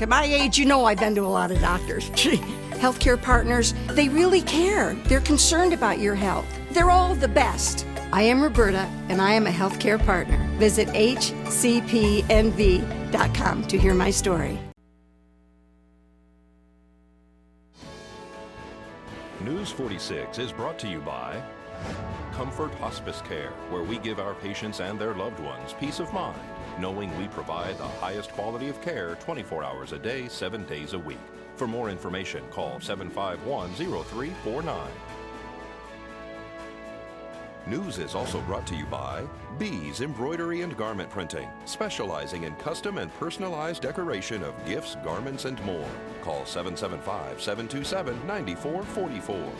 Look, at my age, you know I've been to a lot of doctors. Healthcare partners, they really care. They're concerned about your health. They're all the best. I am Roberta, and I am a healthcare partner. Visit hcpnv.com to hear my story. News 46 is brought to you by Comfort Hospice Care, where we give our patients and their loved ones peace of mind, knowing we provide the highest quality of care 24 hours a day, 7 days a week. For more information, call 751-0349. News is also brought to you by Bees Embroidery and Garment Printing, specializing in custom and personalized decoration of gifts, garments, and more. Call 775-727-9444.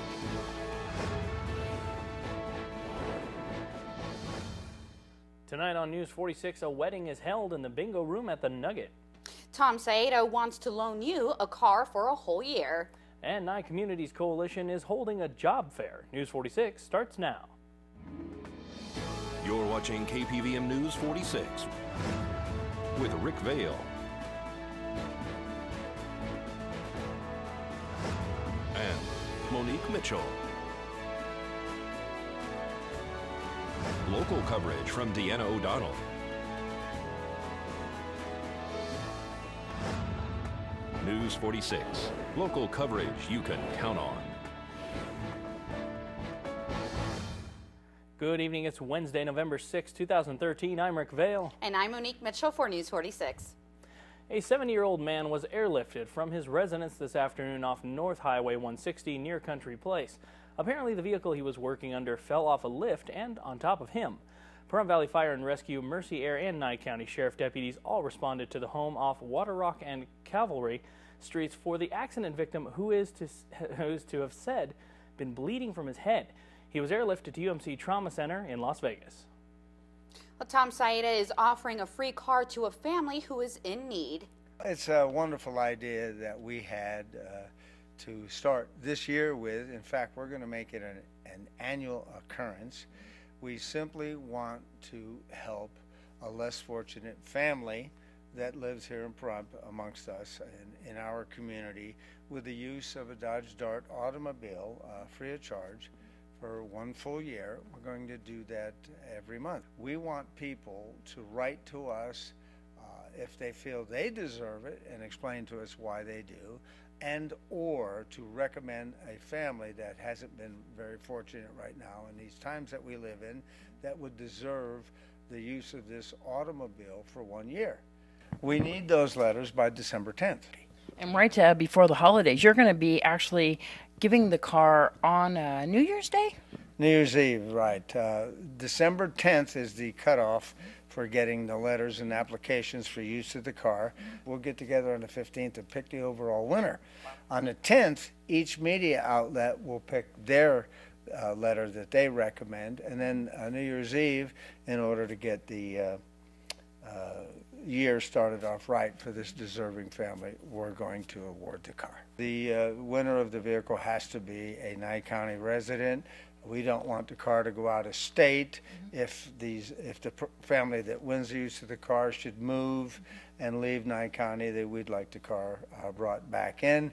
Tonight on News 46, a wedding is held in the bingo room at the Nugget. Tom Saedo wants to loan you a car for a whole year. And Nye Communities Coalition is holding a job fair. News 46 starts now. You're watching KPVM News 46 with Rick Vale and Monique Mitchell. Local coverage from Deanna O'Donnell. News 46. Local coverage you can count on. Good evening. It's Wednesday, November 6, 2013. I'm Rick Vale. And I'm Monique Mitchell for News 46. A 70-year-old man was airlifted from his residence this afternoon off North Highway 160 near Country Place. Apparently, the vehicle he was working under fell off a lift and on top of him. Pahrump Valley Fire and Rescue, Mercy Air, and Nye County Sheriff deputies all responded to the home off Water Rock and Cavalry streets for the accident victim, who is to have said been bleeding from his head. He was airlifted to UMC Trauma Center in Las Vegas. Well, Tom Saedo is offering a free car to a family who is in need. It's a wonderful idea that we had to start this year with. In fact, we're going to make it an annual occurrence. We simply want to help a less fortunate family that lives here in Pahrump amongst us in our community with the use of a Dodge Dart automobile free of charge for 1 full year. We're going to do that every month. We want people to write to us if they feel they deserve it and explain to us why they do, and or to recommend a family that hasn't been very fortunate right now in these times that we live in that would deserve the use of this automobile for 1 year. We need those letters by December 10th. And right before the holidays, you're going to be actually giving the car on New Year's Day? New Year's Eve, right. December 10th is the cutoff for getting the letters and applications for use of the car. We'll get together on the 15th to pick the overall winner. On the 10th, each media outlet will pick their letter that they recommend, and then New Year's Eve, in order to get the year started off right for this deserving family, we're going to award the car. The winner of the vehicle has to be a Nye County resident. We don't want the car to go out of state. If the family that wins the use of the car should move and leave Nye County, then we'd like the car brought back in.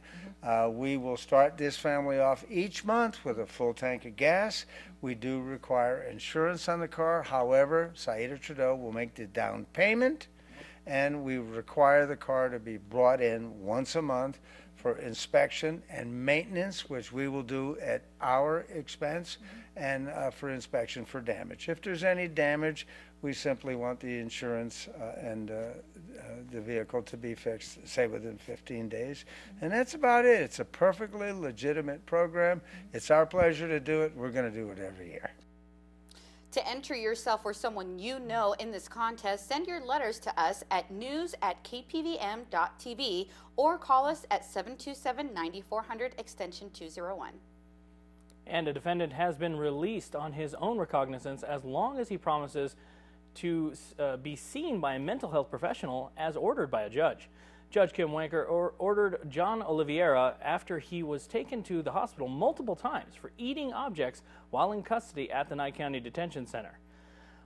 We will start this family off each month with a full tank of gas. We do require insurance on the car. However, Saedo Trudeau will make the down payment, and we require the car to be brought in once a month for inspection and maintenance, which we will do at our expense, and for inspection for damage. If there's any damage, we simply want the insurance and the vehicle to be fixed, say, within 15 days. And that's about it. It's a perfectly legitimate program. It's our pleasure to do it. We're going to do it every year. To enter yourself or someone you know in this contest, send your letters to us at news@kpvm.tv or call us at 727-9400 extension 201. And a defendant has been released on his own recognizance as long as he promises to be seen by a mental health professional as ordered by a judge. Judge Kim Wanker ordered John Oliveira after he was taken to the hospital multiple times for eating objects while in custody at the Nye County Detention Center.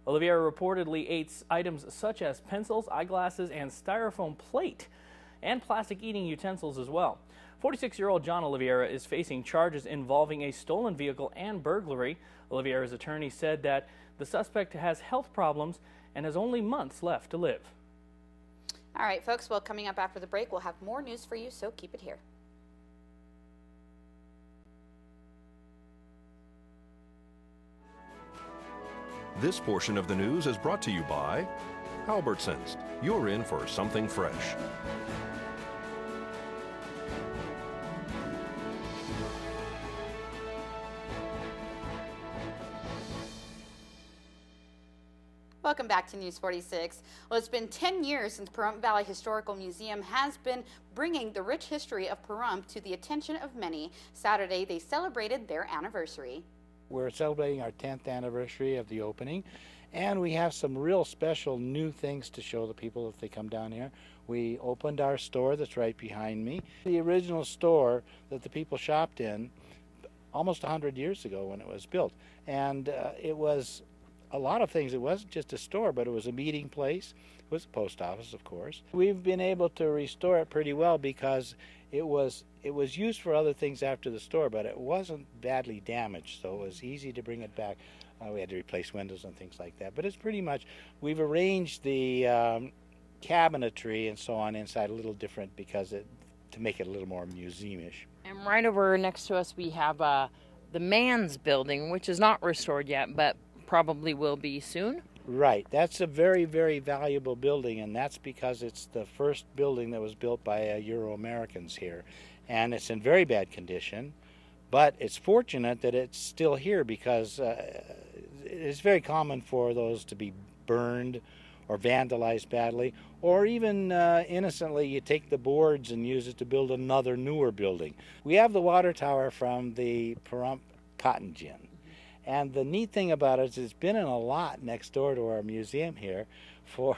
Oliveira reportedly ate items such as pencils, eyeglasses, and styrofoam plate. and plastic eating utensils as well. 46-year-old John Oliveira is facing charges involving a stolen vehicle and burglary. Oliveira's attorney said that the suspect has health problems and has only months left to live. All right, folks, well, coming up after the break, we'll have more news for you, so keep it here. This portion of the news is brought to you by Albertsons. You're in for something fresh. Welcome back to News 46. Well, it's been 10 years since Pahrump Valley Historical Museum has been bringing the rich history of Pahrump to the attention of many. Saturday, they celebrated their anniversary. We're celebrating our 10th anniversary of the opening, and we have some real special new things to show the people if they come down here. We opened our store that's right behind me. The original store that the people shopped in almost 100 years ago when it was built. And it was a lot of things. It wasn't just a store, but it was a meeting place. It was a post office, of course. We've been able to restore it pretty well because it was used for other things after the store, but it wasn't badly damaged, so it was easy to bring it back. We had to replace windows and things like that, but it's pretty much, we've arranged the cabinetry and so on inside a little different because to make it a little more museum-ish. And right over next to us we have the Man's building, which is not restored yet, but probably will be soon. Right, that's a very, very valuable building, and that's because it's the first building that was built by Euro-Americans here. And it's in very bad condition, but it's fortunate that it's still here because it's very common for those to be burned or vandalized badly, or even innocently you take the boards and use it to build another newer building. We have the water tower from the Pahrump cotton gin. And the neat thing about it is it's been in a lot next door to our museum here for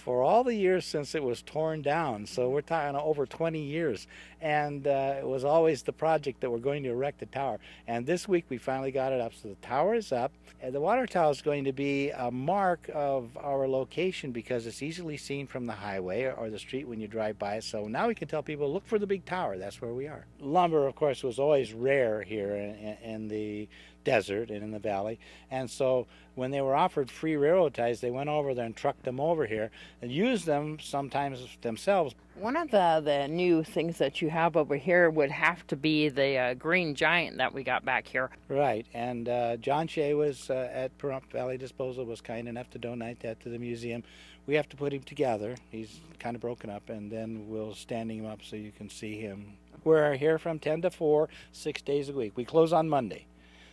all the years since it was torn down. So we're talking over 20 years. And it was always the project that we're going to erect the tower. And this week we finally got it up. So the tower is up. And the water tower is going to be a mark of our location because it's easily seen from the highway or the street when you drive by it. So now we can tell people, look for the big tower. That's where we are. Lumber, of course, was always rare here in the desert and in the valley, and so when they were offered free railroad ties, they went over there and trucked them over here and used them sometimes themselves. One of the new things that you have over here would have to be the green giant that we got back here. Right, and John Shea was at Pahrump Valley Disposal was kind enough to donate that to the museum. We have to put him together. He's kind of broken up, and then we'll standing him up so you can see him. We're here from 10 to 4, 6 days a week. We close on Monday.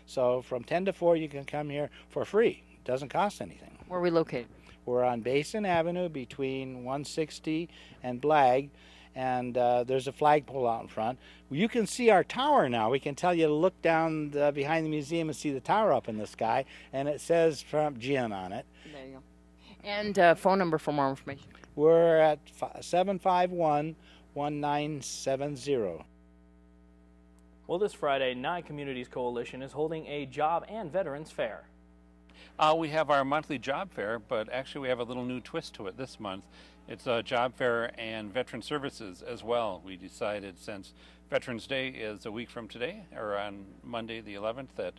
So from 10 to 4, you can come here for free. It doesn't cost anything. Where are we located? We're on Basin Avenue between 160 and Blag, and there's a flagpole out in front. You can see our tower now. We can tell you to look down behind the museum and see the tower up in the sky, and it says Pahrump Gin on it. There you go. And phone number for more information. We're at 751-1970. Well, this Friday, Nye Communities Coalition is holding a job and veterans fair. We have our monthly job fair, but actually we have a little new twist to it this month. It's a job fair and veteran services as well. We decided since Veterans Day is a week from today, or on Monday the 11th, that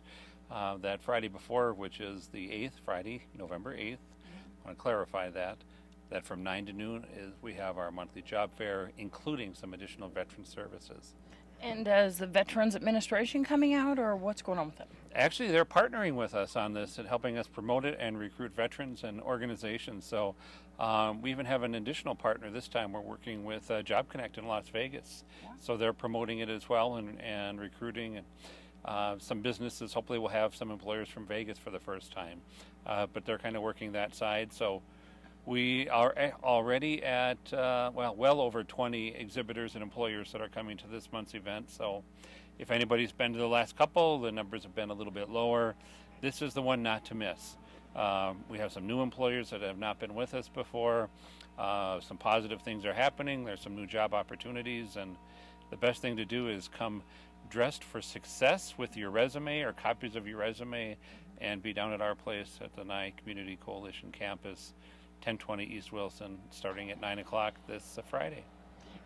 Friday before, which is the 8th, Friday, November 8th, I want to clarify that from 9 to noon we have our monthly job fair, including some additional veteran services. And is the Veterans Administration coming out, or what's going on with it? Actually, they're partnering with us on this and helping us promote it and recruit veterans and organizations. So we even have an additional partner this time. We're working with Job Connect in Las Vegas. Yeah. So they're promoting it as well and recruiting. And some businesses hopefully will have some employers from Vegas for the first time. But they're kind of working that side. So we are already at, well over 20 exhibitors and employers that are coming to this month's event. So if anybody's been to the last couple, the numbers have been a little bit lower. This is the one not to miss. We have some new employers that have not been with us before. Some positive things are happening. There's some new job opportunities. And the best thing to do is come dressed for success with your resume or copies of your resume and be down at our place at the Nye Community Coalition campus, 1020 East Wilson, starting at 9 o'clock this Friday.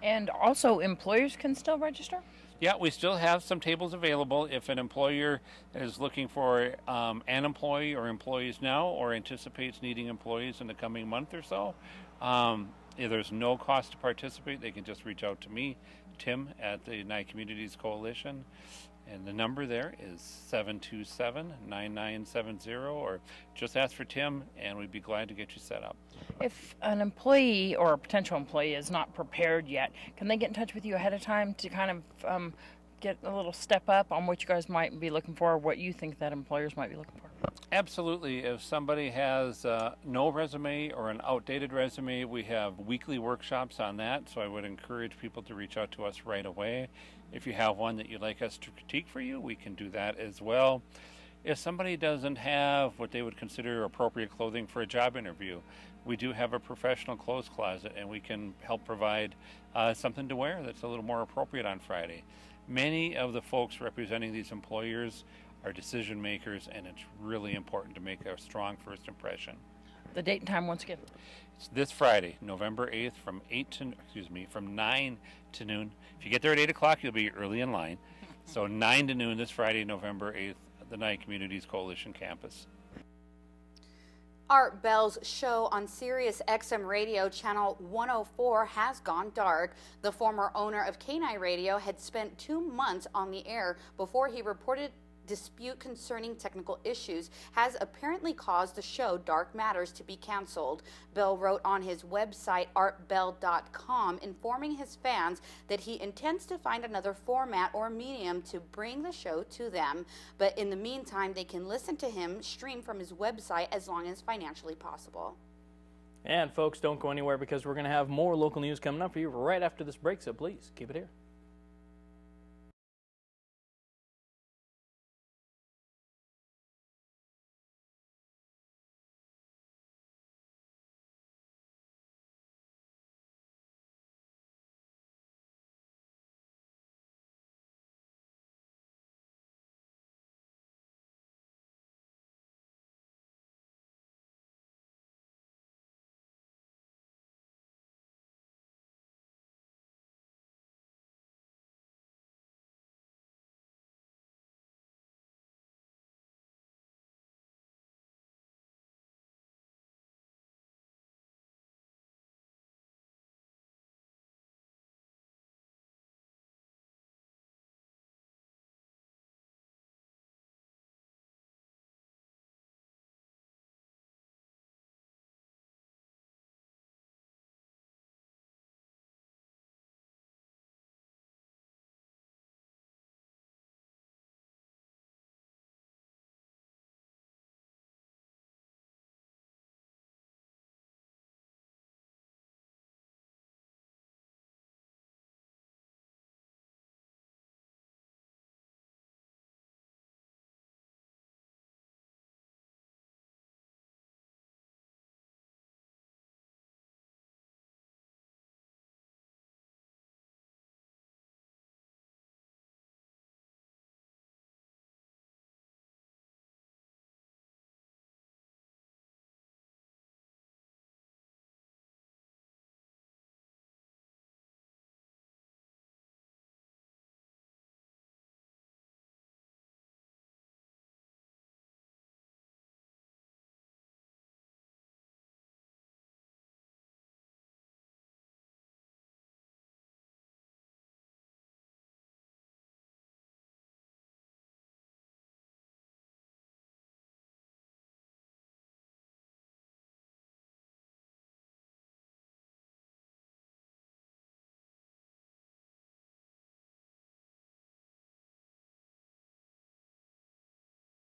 And also, employers can still register? Yeah, we still have some tables available if an employer is looking for an employee or employees now or anticipates needing employees in the coming month or so. There's no cost to participate. They can just reach out to me, Tim, at the United Communities Coalition. And the number there is 727-9970, or just ask for Tim and we'd be glad to get you set up. If an employee or a potential employee is not prepared yet, can they get in touch with you ahead of time to kind of get a little step up on what you guys might be looking for, or what you think that employers might be looking for? Absolutely. If somebody has no resume or an outdated resume, we have weekly workshops on that, so I would encourage people to reach out to us right away. If you have one that you'd like us to critique for you, we can do that as well. If somebody doesn't have what they would consider appropriate clothing for a job interview, we do have a professional clothes closet, and we can help provide something to wear that's a little more appropriate on Friday. Many of the folks representing these employers are decision makers, and it's really important to make a strong first impression. The date and time once again. It's this Friday, November 8th, from 9 to noon. If you get there at 8 o'clock, you'll be early in line. So 9 to noon this Friday, November 8th, at the United Communities Coalition campus. Art Bell's show on Sirius XM Radio Channel 104 has gone dark. The former owner of K9 Radio had spent 2 months on the air before he reported dispute concerning technical issues has apparently caused the show Dark Matters to be canceled. Bell wrote on his website artbell.com informing his fans that he intends to find another format or medium to bring the show to them, but in the meantime they can listen to him stream from his website as long as financially possible. And folks, don't go anywhere, because we're going to have more local news coming up for you right after this break, so please keep it here.